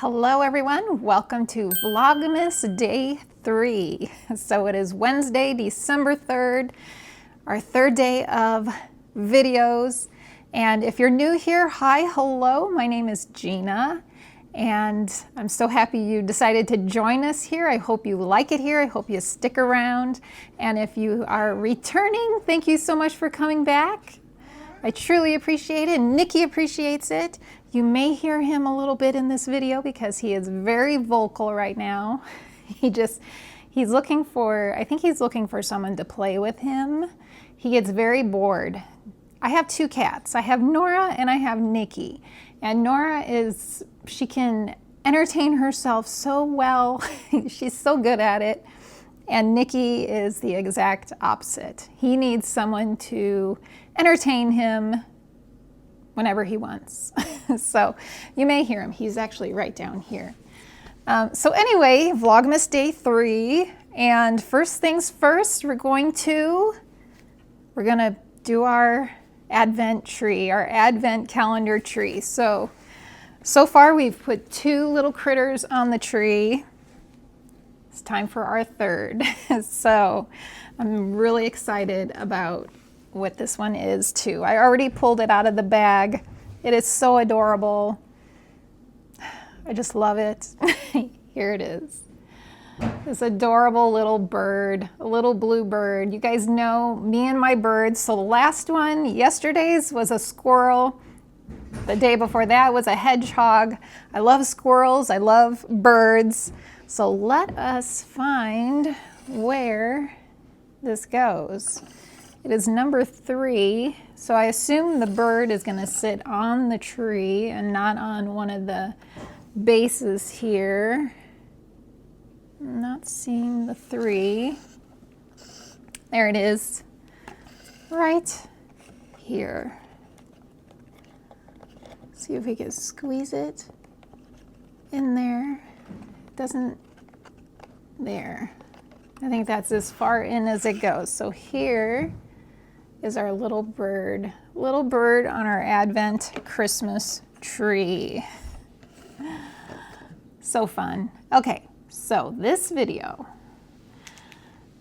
Hello everyone, welcome to Vlogmas Day 3. So it is Wednesday, December 3rd, our third day of videos. And if you're new here, hi, hello, my name is Gina. And I'm so happy you decided to join us here. I hope you like it here. I hope you stick around. And if you are returning, thank you so much for coming back. I truly appreciate it. Nikki appreciates it. You may hear him a little bit in this video because he is very vocal right now. He's looking for, I think he's looking for someone to play with him. He gets very bored. I have two cats. I have Nora and I have Nikki. And Nora she can entertain herself so well. She's so good at it. And Nikki is the exact opposite. He needs someone to entertain him whenever he wants. So you may hear him. He's actually right down here. So anyway, Vlogmas Day 3. And first things first, we're gonna do our Advent tree, our Advent calendar tree. So far we've put 2 little critters on the tree. It's time for our third. So I'm really excited about what this one is too. I already pulled it out of the bag. It is so adorable. I just love it. Here it is. This adorable little bird, a little blue bird. You guys know me and my birds. So the last one, yesterday's, was a squirrel. The day before that was a hedgehog. I love squirrels. I love birds. So let us find where this goes. It is number 3, so I assume the bird is going to sit on the tree and not on one of the bases here. I'm not seeing the 3. There it is, right here. See if we can squeeze it in there. It doesn't, there. I think that's as far in as it goes. So here is our little bird on our Advent Christmas tree. So fun. Okay, so this video,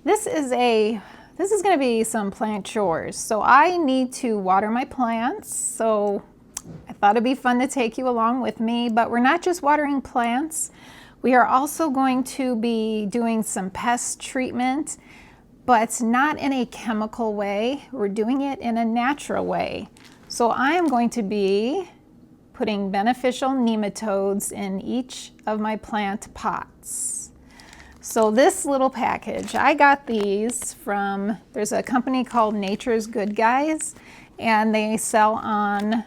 this is going to be some plant chores. So I need to water my plants. So I thought it'd be fun to take you along with me, but we're not just watering plants. We are also going to be doing some pest treatment, but not in a chemical way. We're doing it in a natural way. So I am going to be putting beneficial nematodes in each of my plant pots. So this little package, I got these from, there's a company called Nature's Good Guys, and they sell on,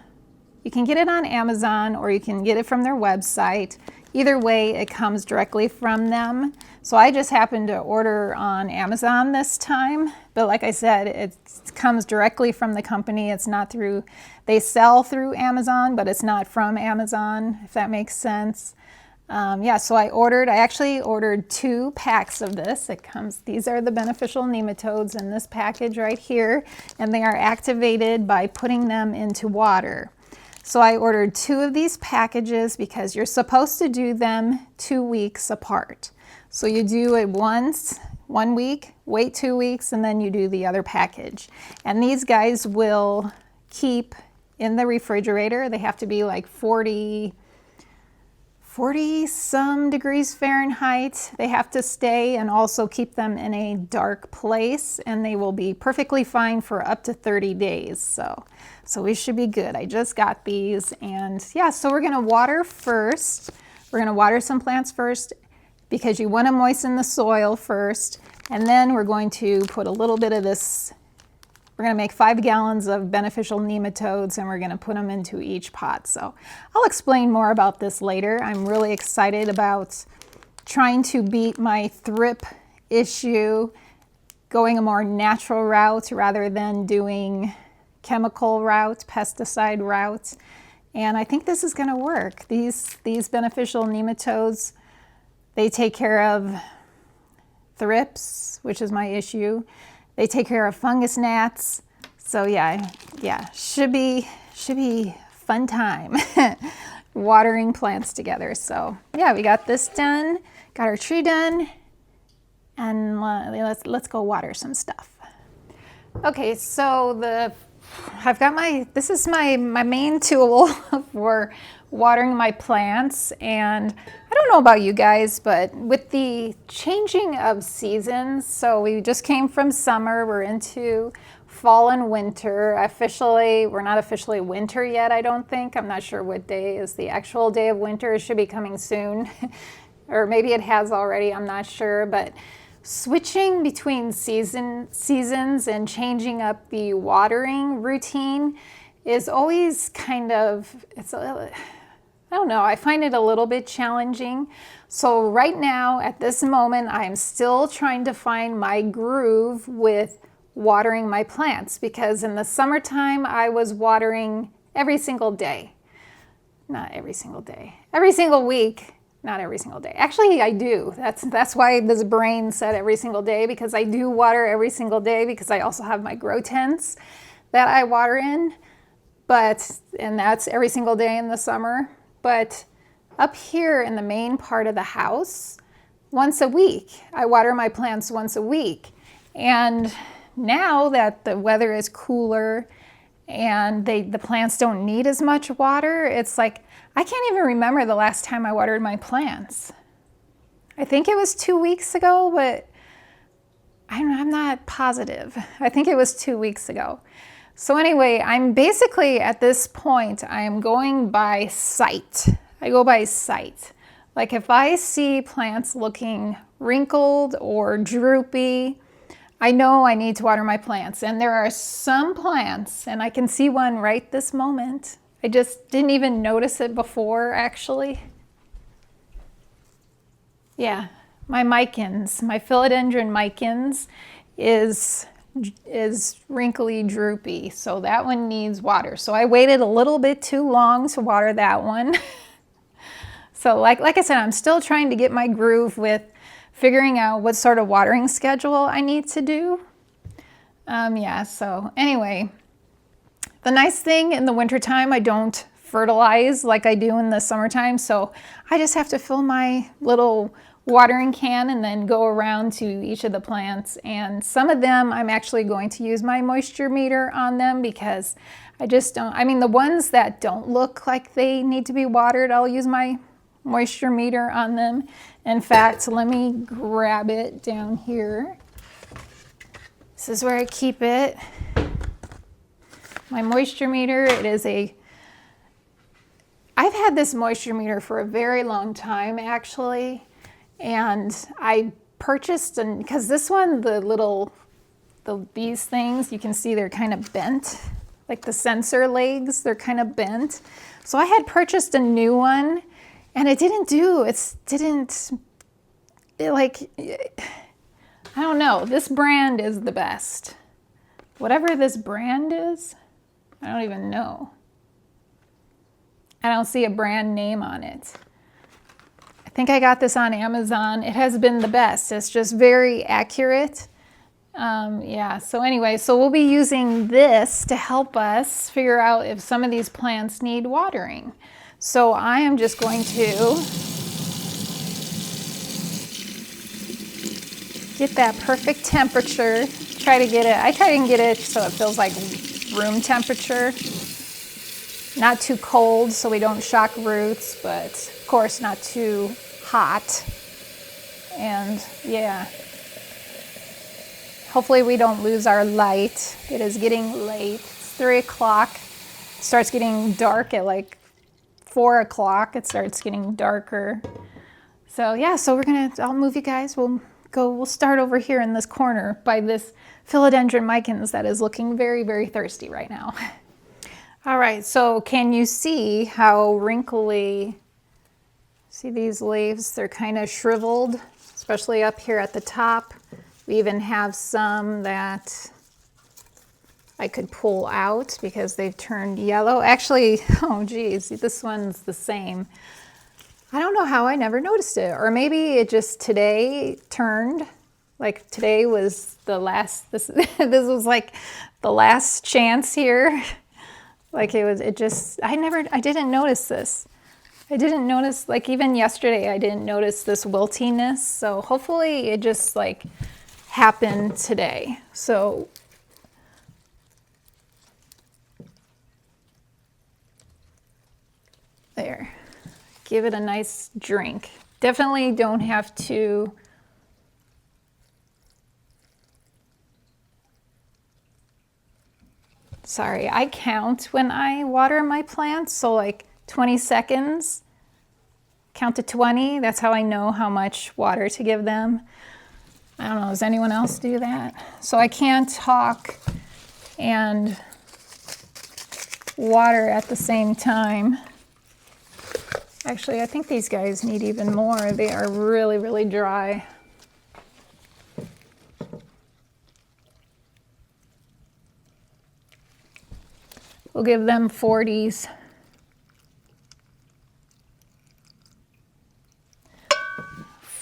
you can get it on Amazon or you can get it from their website. Either way, it comes directly from them. So I just happened to order on Amazon this time. But like I said, it comes directly from the company. It's not through, they sell through Amazon, but it's not from Amazon, if that makes sense. Yeah, so I actually ordered 2 packs of this. These are the beneficial nematodes in this package right here. And they are activated by putting them into water. So I ordered 2 of these packages because you're supposed to do them 2 weeks apart. So you do it once, 1 week, wait 2 weeks, and then you do the other package. And these guys will keep in the refrigerator. They have to be like 40 some degrees Fahrenheit. They have to stay, and also keep them in a dark place, and they will be perfectly fine for up to 30 days. So we should be good. I just got these, and yeah, so we're gonna water first. We're gonna water some plants first because you wanna moisten the soil first, and then we're going to put a little bit of this. We're gonna make 5 gallons of beneficial nematodes, and we're gonna put them into each pot. So I'll explain more about this later. I'm really excited about trying to beat my thrip issue, going a more natural route rather than doing chemical route, pesticide route. And I think this is gonna work. These beneficial nematodes, they take care of thrips, which is my issue. They take care of fungus gnats. So yeah, should be fun time. watering plants together. So yeah, we got this done, got our tree done, and let's go water some stuff. Okay, so I've got this is my main tool for watering my plants, and I don't know about you guys, but with the changing of seasons, so we just came from summer, we're into fall and winter. We're not officially winter yet, I don't think. I'm not sure what day is the actual day of winter. It should be coming soon, or maybe it has already, I'm not sure, but switching between seasons and changing up the watering routine is always kind of, I don't know, I find it a little bit challenging. So right now, at this moment, I'm still trying to find my groove with watering my plants, because in the summertime, I was watering every single day. Not every single day. Every single week. Not every single day. Actually, I do. That's why this brain said every single day, because I do water every single day, because I also have my grow tents that I water in. And that's every single day in the summer. But up here in the main part of the house, once a week, I water my plants once a week. And now that the weather is cooler and the plants don't need as much water, it's like, I can't even remember the last time I watered my plants. I think it was 2 weeks ago, but I'm not positive. I think it was 2 weeks ago. So anyway, I'm basically at this point, I am going by sight. I go by sight. Like if I see plants looking wrinkled or droopy, I know I need to water my plants. And there are some plants, and I can see one right this moment. I just didn't even notice it before, actually. Yeah, my micans, my philodendron micans is wrinkly droopy, so that one needs water. So I waited a little bit too long to water that one. So like I said, I'm still trying to get my groove with figuring out what sort of watering schedule I need to do. Yeah, so anyway, the nice thing in the wintertime, I don't fertilize like I do in the summertime, so I just have to fill my little watering can and then go around to each of the plants. And some of them I'm actually going to use my moisture meter on them, because I just don't, I mean the ones that don't look like they need to be watered, I'll use my moisture meter on them. In fact, let me grab it down here. This is where I keep it. My moisture meter, I've had this moisture meter for a very long time actually, and I purchased, because this one, these things, you can see they're kind of bent, like the sensor legs, they're kind of bent. So I had purchased a new one, and I don't know, this brand is the best. Whatever this brand is, I don't even know. I don't see a brand name on it. I think I got this on Amazon. It has been the best. It's just very accurate. Yeah, so anyway, so we'll be using this to help us figure out if some of these plants need watering. So I am just going to get that perfect temperature. I try to get it so it feels like room temperature. Not too cold so we don't shock roots, but of course not too hot. And yeah, hopefully we don't lose our light. It is getting late. It's 3 o'clock. It starts getting dark at like 4 o'clock. It starts getting darker. So yeah, so I'll move you guys. We'll start over here in this corner by this philodendron micans that is looking very, very thirsty right now. All right, so can you see how wrinkly, see these leaves? They're kind of shriveled, especially up here at the top. We even have some that I could pull out because they've turned yellow. Actually, oh geez, this one's the same. I don't know how I never noticed it, or maybe it just today turned. Like today was the last, this was like the last chance here. Like I didn't notice this. I didn't notice, like even yesterday, I didn't notice this wiltiness. So hopefully it just like happened today. So there, give it a nice drink. Definitely don't have to sorry, I count when I water my plants. So like 20 seconds, count to 20. That's how I know how much water to give them. I don't know, does anyone else do that? So I can't talk and water at the same time. Actually, I think these guys need even more. They are really, really dry. We'll give them 40s.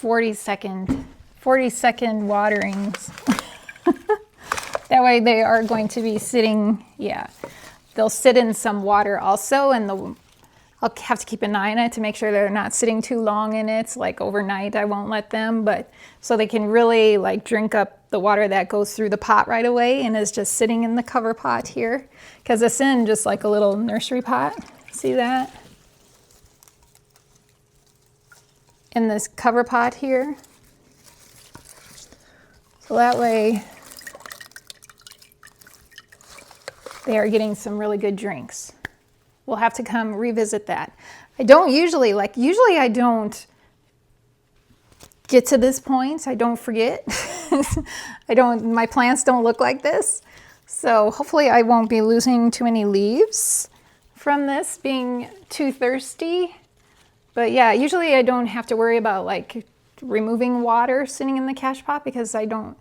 40-second waterings. That way they are going to be sitting, yeah, they'll sit in some water also, and I'll have to keep an eye on it to make sure they're not sitting too long in it. Like overnight, I won't let them, but so they can really like drink up the water that goes through the pot right away and is just sitting in the cover pot here. Because it's in just like a little nursery pot. See that? In this cover pot here. So that way they are getting some really good drinks. We'll have to come revisit that. I don't usually, usually I don't get to this point. I don't forget. My plants don't look like this. So hopefully I won't be losing too many leaves from this being too thirsty. But yeah, usually I don't have to worry about like removing water sitting in the cash pot because I don't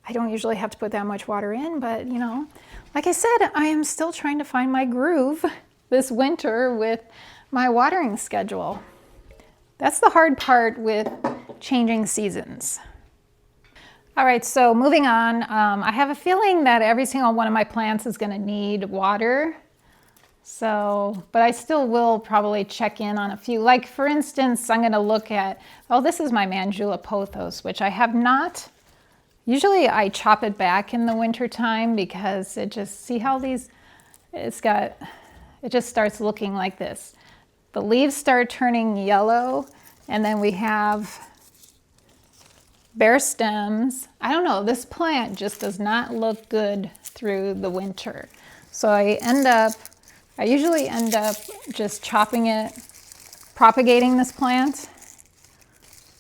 usually have to put that much water in. But you know, like I said, I am still trying to find my groove this winter with my watering schedule. That's the hard part with changing seasons. All right, so moving on. I have a feeling that every single one of my plants is gonna need water. So, but I still will probably check in on a few. Like for instance, I'm gonna look at, oh, this is my Mandula pothos, which I have not. Usually I chop it back in the winter time because it just, see how these, it just starts looking like this. The leaves start turning yellow, and then we have bare stems. I don't know, this plant just does not look good through the winter. So I usually end up just chopping it, propagating this plant,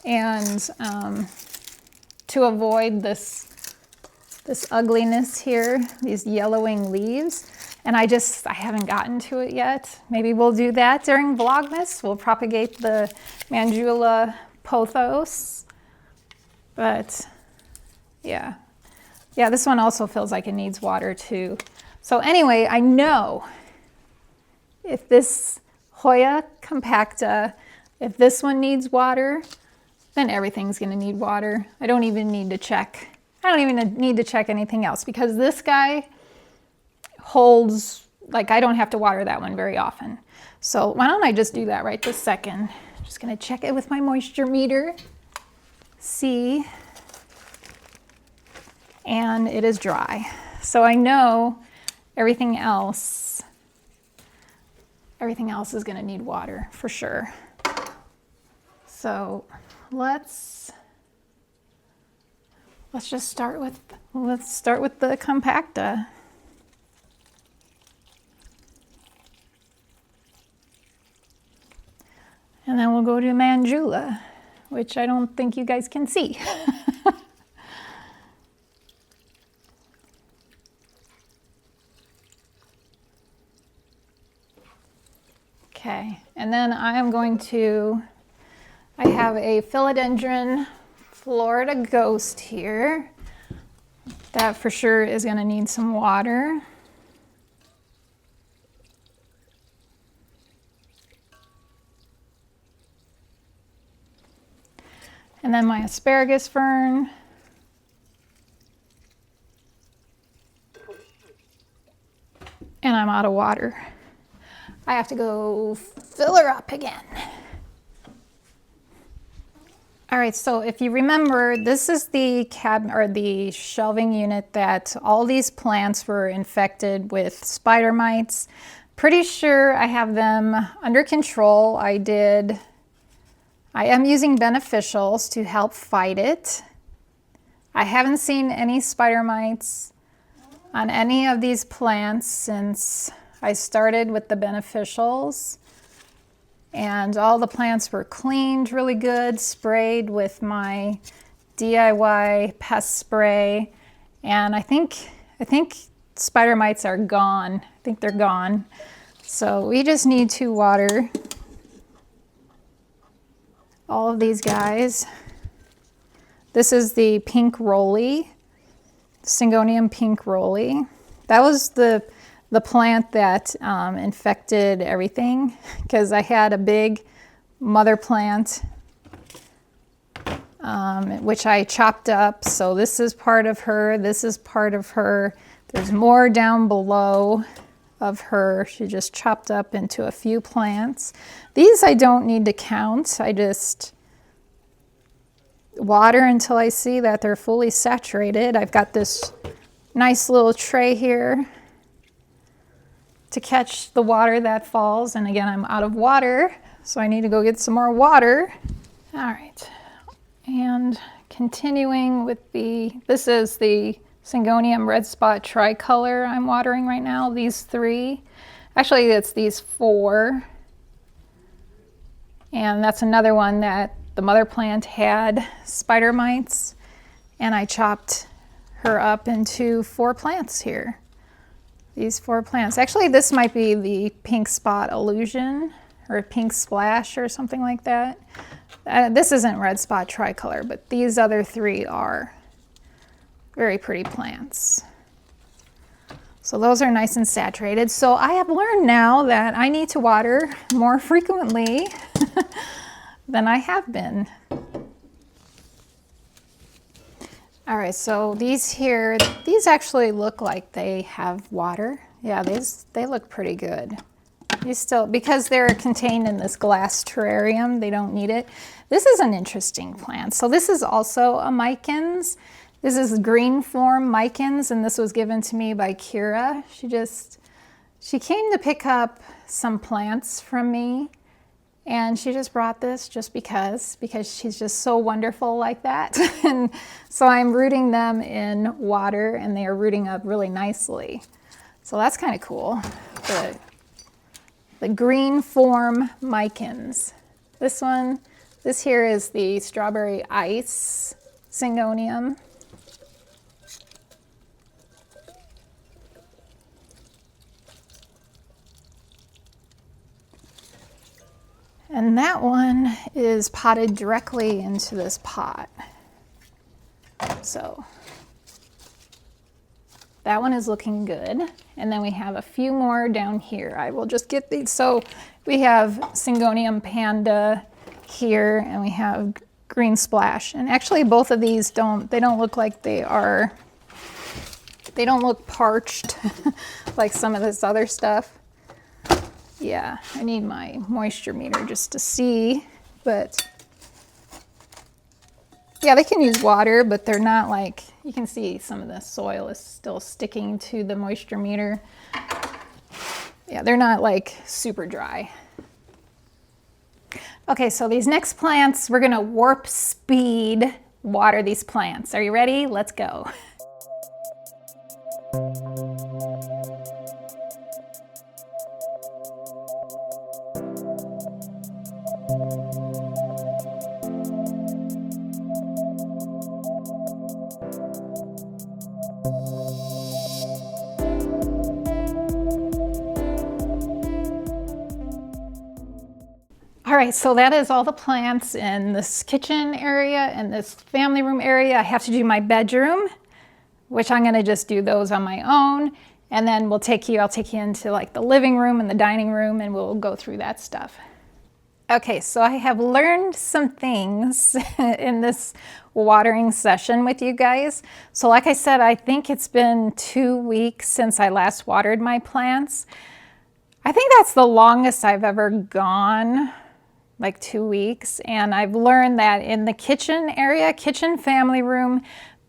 and to avoid this ugliness here, these yellowing leaves. And I haven't gotten to it yet. Maybe we'll do that during Vlogmas. We'll propagate the Mandula pothos. But yeah. Yeah, this one also feels like it needs water too. So anyway, I know if this Hoya compacta, if this one needs water, then everything's gonna need water. I don't even need to check. I don't even need to check anything else because this guy holds, like I don't have to water that one very often. So why don't I just do that right this second. Just gonna check it with my moisture meter. See, and it is dry. So I know everything else is gonna need water for sure. So let's just start with the compacta. And then we'll go to Mandula, which I don't think you guys can see. Okay, and then I have a philodendron Florida Ghost here. That for sure is gonna need some water. And then my asparagus fern. And I'm out of water. I have to go fill her up again. All right, so if you remember, this is the cabinet or the shelving unit that all these plants were infected with spider mites. Pretty sure I have them under control. I am using beneficials to help fight it. I haven't seen any spider mites on any of these plants since I started with the beneficials. And all the plants were cleaned really good, sprayed with my DIY pest spray. And I think spider mites are gone. I think they're gone. So we just need to water all of these guys. This is the pink rolly, Syngonium pink rolly. That was the plant that infected everything, because I had a big mother plant which I chopped up. So this is part of her, this is part of her. There's more down below of her. She just chopped up into a few plants. These I don't need to count. I just water until I see that they're fully saturated. I've got this nice little tray here to catch the water that falls. And again, I'm out of water, so I need to go get some more water. All right, and continuing with this is the Syngonium red spot tricolor I'm watering right now, these 3. Actually, it's these 4. And that's another one that the mother plant had spider mites, and I chopped her up into 4 plants here. These 4 plants. Actually, this might be the pink spot illusion or pink splash or something like that. This isn't red spot tricolor, but these other 3 are very pretty plants. So those are nice and saturated. So I have learned now that I need to water more frequently than I have been. All right, so these here, these actually look like they have water. Yeah, they look pretty good. These still, because they're contained in this glass terrarium, they don't need it. This is an interesting plant. So this is also a Micans. This is green form Micans, and this was given to me by Kira. She came to pick up some plants from me, and she just brought this just because she's just so wonderful like that. And so I'm rooting them in water, and they are rooting up really nicely. So that's kind of cool. The green form Micans. This here is the strawberry ice Syngonium. And that one is potted directly into this pot. So that one is looking good. And then we have a few more down here. I will just get these. So we have Syngonium panda here, and we have green splash. And actually both of these don't look like they don't look parched like some of this other stuff. Yeah, I need my moisture meter just to see, but yeah, they can use water, but they're not like, you can see some of the soil is still sticking to the moisture meter. Yeah, they're not like super dry. Okay, so these next plants, we're gonna warp speed water these plants. Are you ready? Let's go. All right, so that is all the plants in this kitchen area and this family room area. I have to do my bedroom, which I'm gonna just do those on my own. And then I'll take you into like the living room and the dining room, and we'll go through that stuff. Okay, so I have learned some things in this watering session with you guys. So like I said, I think it's been 2 weeks since I last watered my plants. I think that's the longest I've ever gone like 2 weeks. And I've learned that in the kitchen area, kitchen, family room,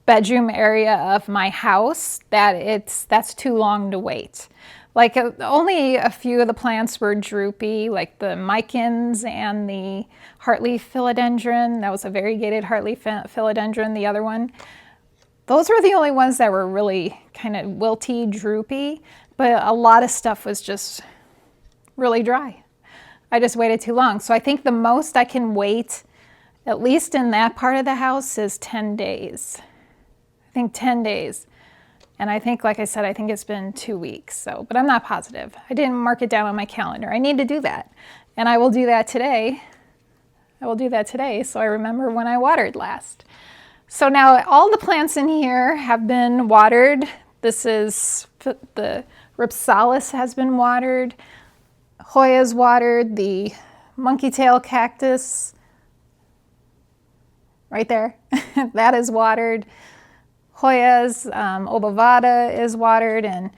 bedroom area of my house, that's too long to wait. Like only a few of the plants were droopy, like the micans and the heartleaf philodendron. That was a variegated heartleaf philodendron, the other one. Those were the only ones that were really kind of wilty, droopy, but a lot of stuff was just really dry. I just waited too long. So I think the most I can wait, at least in that part of the house, is 10 days. I think 10 days. And I think, like I said, I think it's been 2 weeks. So, but I'm not positive. I didn't mark it down on my calendar. I need to do that. And I will do that today. I will do that today so I remember when I watered last. So now all the plants in here have been watered. This is the Ripsalis has been watered. Hoya's watered. The monkey tail cactus right there, that is watered. Hoya's obovata is watered, and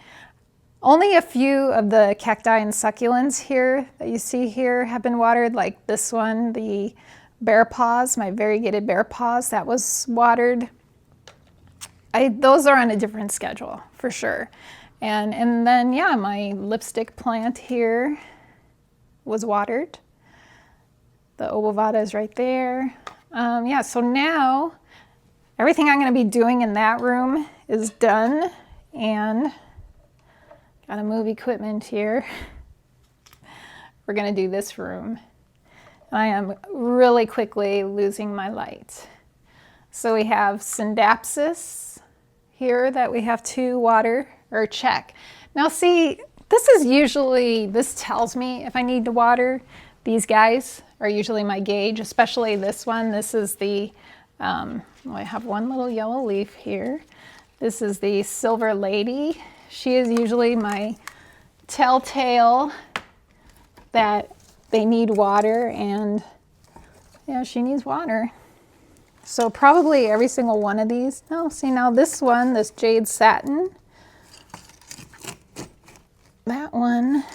only a few of the cacti and succulents here that you see here have been watered, like this one, the bear paws, my variegated bear paws, that was watered. Those are on a different schedule for sure. And then, yeah, my lipstick plant here was watered. The obovata is right there. Yeah, so now everything I'm going to be doing in that room is done, and gotta move equipment here. We're going to do this room. I am really quickly losing my light. So we have Syndapsis here that we have to water or check. Now see, this tells me if I need to water. These guys are usually my gauge, especially this one. This is the, I have one little yellow leaf here. This is the Silver Lady. She is usually my telltale that they need water, and yeah, she needs water. So probably every single one of these. No, see now this one, this Jade Satin, that one,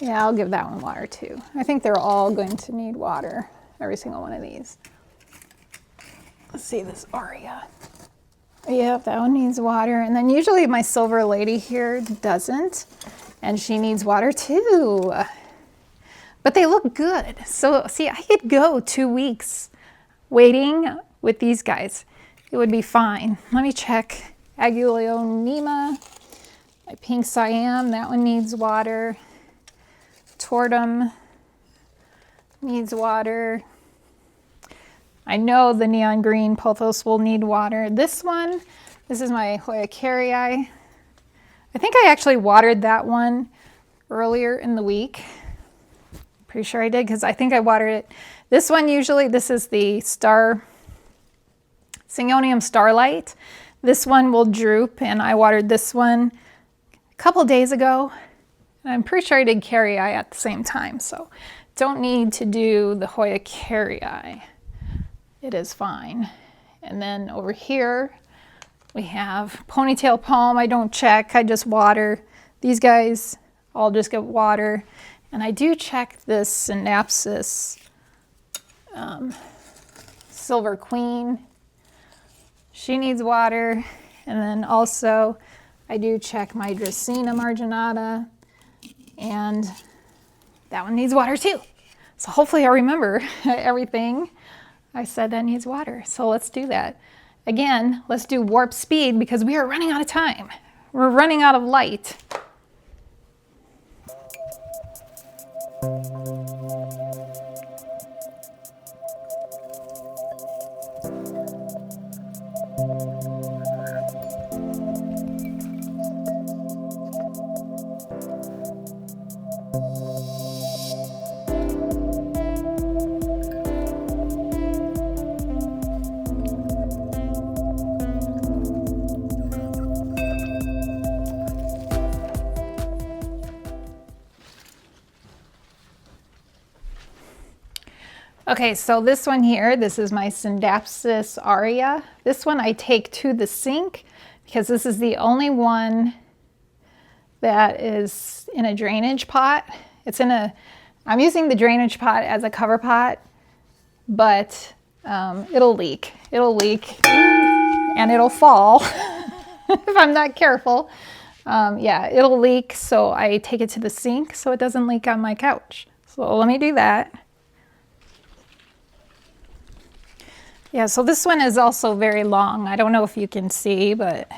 yeah, I'll give that one water too. I think they're all going to need water, every single one of these. Let's see this Aria. Yep, that one needs water. And then usually my Silver Lady here doesn't, and she needs water too. But they look good. So see, I could go 2 weeks waiting with these guys. It would be fine. Let me check. Aguilonema, my pink Siam, that one needs water. Tortum needs water. I know the neon green pothos will need water. This one, this is my Hoya carrii. I think I actually watered that one earlier in the week. Pretty sure I did, because I think I watered it. This one usually, this is the Syngonium Starlight. This one will droop, and I watered this one a couple days ago. And I'm pretty sure I did carrii at the same time, so don't need to do the Hoya carrii. It is fine. And then over here, we have Ponytail Palm. I don't check, I just water. These guys, I'll just get water. And I do check this Synapsis Silver Queen. She needs water. And then also, I do check my Dracaena marginata. And that one needs water too. So hopefully I remember everything I said that needs water. So let's do that. Again, let's do warp speed because we are running out of time. We're running out of light. Okay, so this one here, this is my Syndapsis Aria. This one I take to the sink because this is the only one that is in a drainage pot. It's in a I'm using the drainage pot as a cover pot, but it'll leak. It'll leak and it'll fall if I'm not careful. Yeah, it'll leak, so I take it to the sink so it doesn't leak on my couch. So let me do that. Yeah, so this one is also very long. I don't know if you can see, but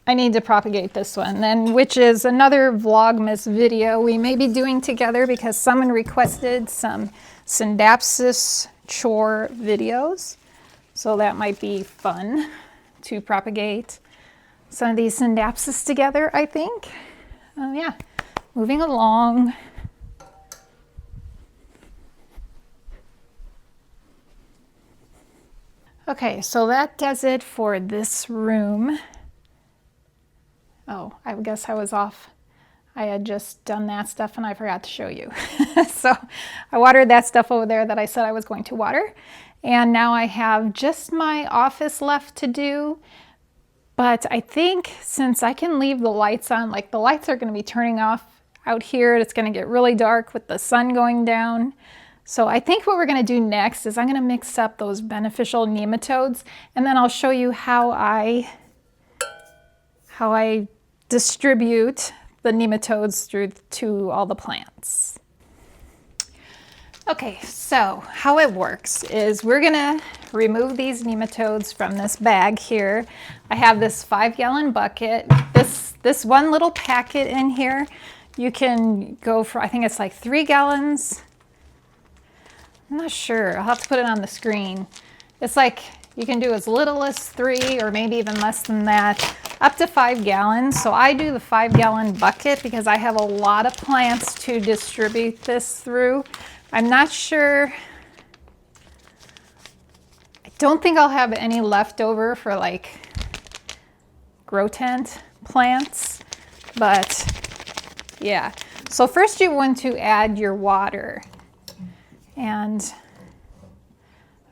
I need to propagate this one, then, which is another Vlogmas video we may be doing together because someone requested some Synapsis chore videos. So that might be fun to propagate some of these Synapsis together, I think. Yeah, moving along. Okay, so that does it for this room. Oh, I guess I was off. I had just done that stuff and I forgot to show you. So I watered that stuff over there that I said I was going to water. And now I have just my office left to do. But I think since I can leave the lights on, like the lights are going to be turning off out here. It's going to get really dark with the sun going down. So I think what we're going to do next is I'm going to mix up those beneficial nematodes, and then I'll show you how I distribute the nematodes through to all the plants. Okay, so how it works is we're going to remove these nematodes from this bag here. I have this 5-gallon bucket. This one little packet in here, you can go for, I think it's like 3 gallons. I'm not sure. I'll have to put it on the screen. It's like you can do as little as 3 or maybe even less than that, up to 5 gallons. So I do the 5-gallon bucket because I have a lot of plants to distribute this through. I'm not sure. I don't think I'll have any left over for like grow tent plants, but yeah. So first you want to add your water. And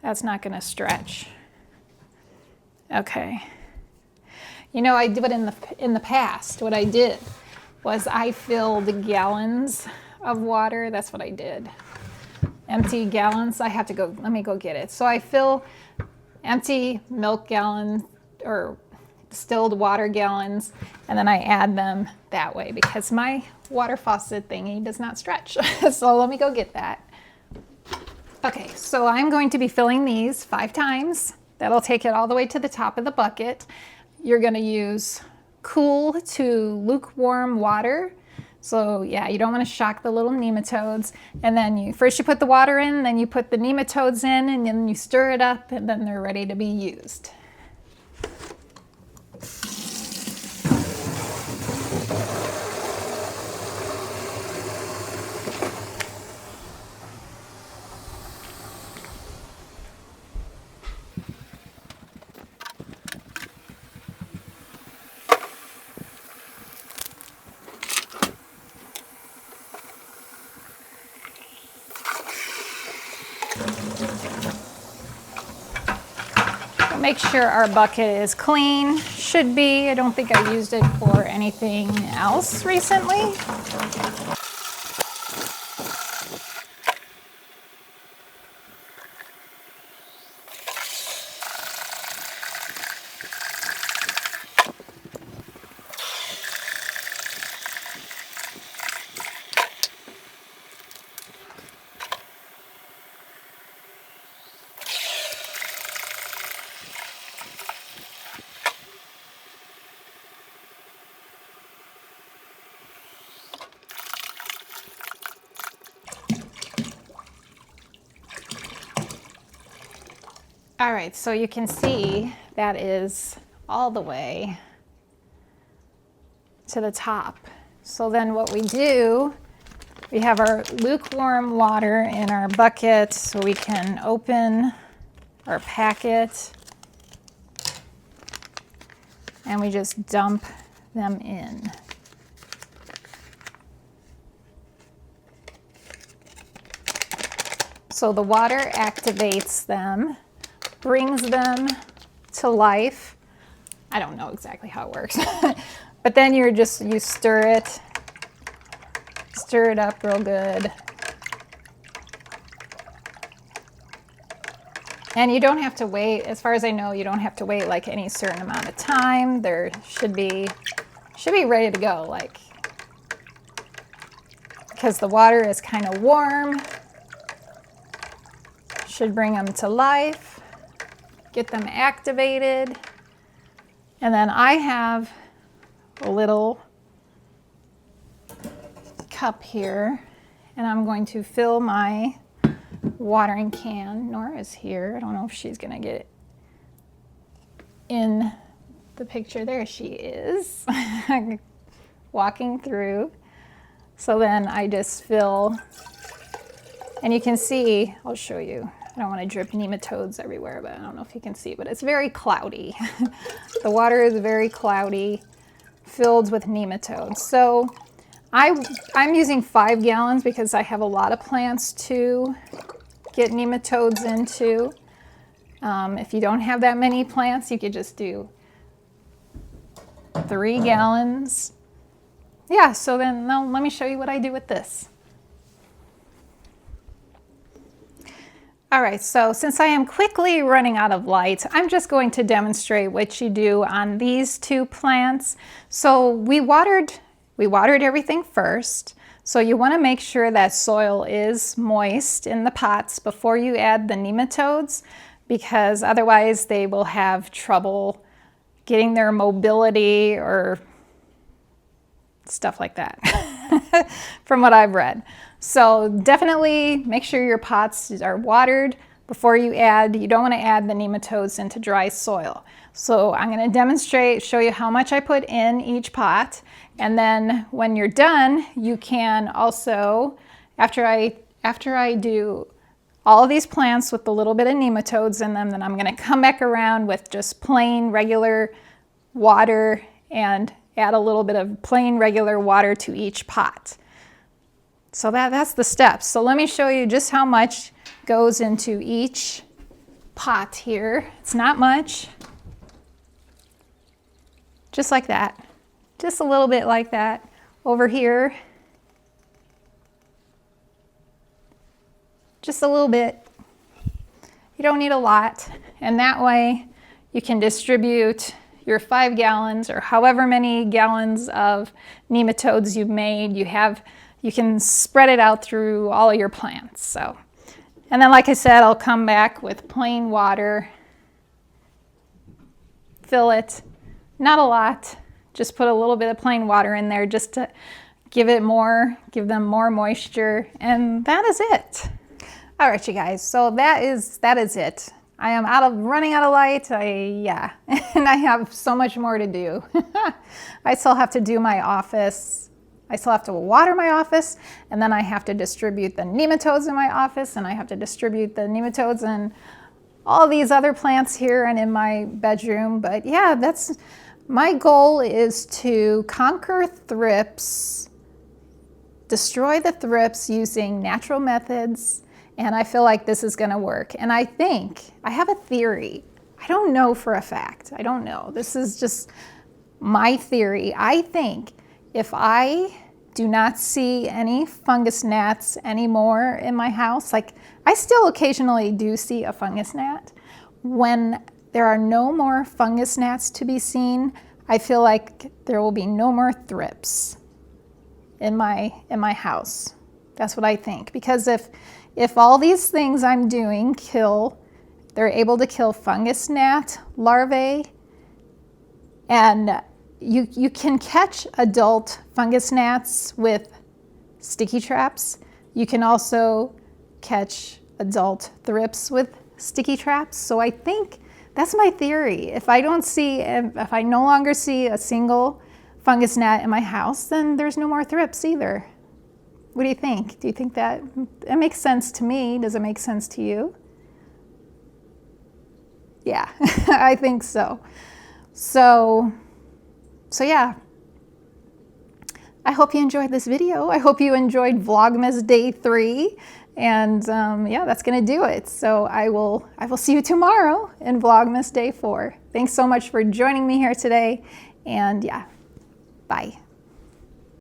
that's not going to stretch. Okay. You know, I did it in the past. What I did was I filled gallons of water. That's what I did. Empty gallons. I have to go. Let me go get it. So I fill empty milk gallons or distilled water gallons, and then I add them that way because my water faucet thingy does not stretch. So let me go get that. Okay, so I'm going to be filling these 5 times. That'll take it all the way to the top of the bucket. You're going to use cool to lukewarm water. So yeah, you don't want to shock the little nematodes. And then first you put the water in, then you put the nematodes in, and then you stir it up, and then they're ready to be used. Make sure our bucket is clean. Should be. I don't think I used it for anything else recently. All right, so you can see that is all the way to the top. So then what we do, we have our lukewarm water in our bucket so we can open our packet and we just dump them in. So the water activates them, brings them to life. I don't know exactly how it works, but then you stir stir it up real good. And you don't have to wait, as far as I know, you don't have to wait like any certain amount of time. There should be ready to go, like, because the water is kind of warm. Should bring them to life, get them activated. And then I have a little cup here, and I'm going to fill my watering can. Nora's here. I don't know if she's gonna get it in the picture. There she is, walking through. So then I just fill, and you can see, I'll show you. I don't want to drip nematodes everywhere, but I don't know if you can see, but it's very cloudy. The water is very cloudy, filled with nematodes. So I'm using 5 gallons because I have a lot of plants to get nematodes into. If you don't have that many plants, you could just do 3 gallons. Yeah, so then now let me show you what I do with this. All right, so since I am quickly running out of light, I'm just going to demonstrate what you do on these 2 plants. So we watered everything first. So you want to make sure that soil is moist in the pots before you add the nematodes, because otherwise they will have trouble getting their mobility or stuff like that from what I've read. So definitely make sure your pots are watered before you don't want to add the nematodes into dry soil. So I'm going to demonstrate, show you how much I put in each pot. And then when you're done, you can also, after I do all of these plants with a little bit of nematodes in them, then I'm going to come back around with just plain regular water and add a little bit of plain regular water to each pot. So that's the steps. So let me show you just how much goes into each pot here. It's not much. Just like that. Just a little bit like that. Over here. Just a little bit. You don't need a lot. And that way you can distribute your 5 gallons or however many gallons of nematodes you've made. You can spread it out through all of your plants. So, and then like I said, I'll come back with plain water, fill it, not a lot, just put a little bit of plain water in there just to give them more moisture, and that is it. All right, you guys, so that is it. I am running out of light. And I have so much more to do. I still have to do my office. I still have to water my office, and then I have to distribute the nematodes in my office, and I have to distribute the nematodes in all these other plants here and in my bedroom. But yeah, my goal is to conquer thrips, destroy the thrips using natural methods, and I feel like this is going to work. And I have a theory. I don't know for a fact. I don't know. This is just my theory. I think if I do not see any fungus gnats anymore in my house, like I still occasionally do see a fungus gnat, when there are no more fungus gnats to be seen, I feel like there will be no more thrips in my house. That's what I think. Because if all these things I'm doing they're able to kill fungus gnat larvae, and you can catch adult fungus gnats with sticky traps. You can also catch adult thrips with sticky traps. So I think that's my theory. If I no longer see a single fungus gnat in my house, then there's no more thrips either. What do you think? Do you think that makes sense to me? Does it make sense to you? Yeah, I think so. So yeah, I hope you enjoyed this video. I hope you enjoyed Vlogmas Day 3. And yeah, that's gonna do it. So I will see you tomorrow in Vlogmas Day 4. Thanks so much for joining me here today. And yeah, bye.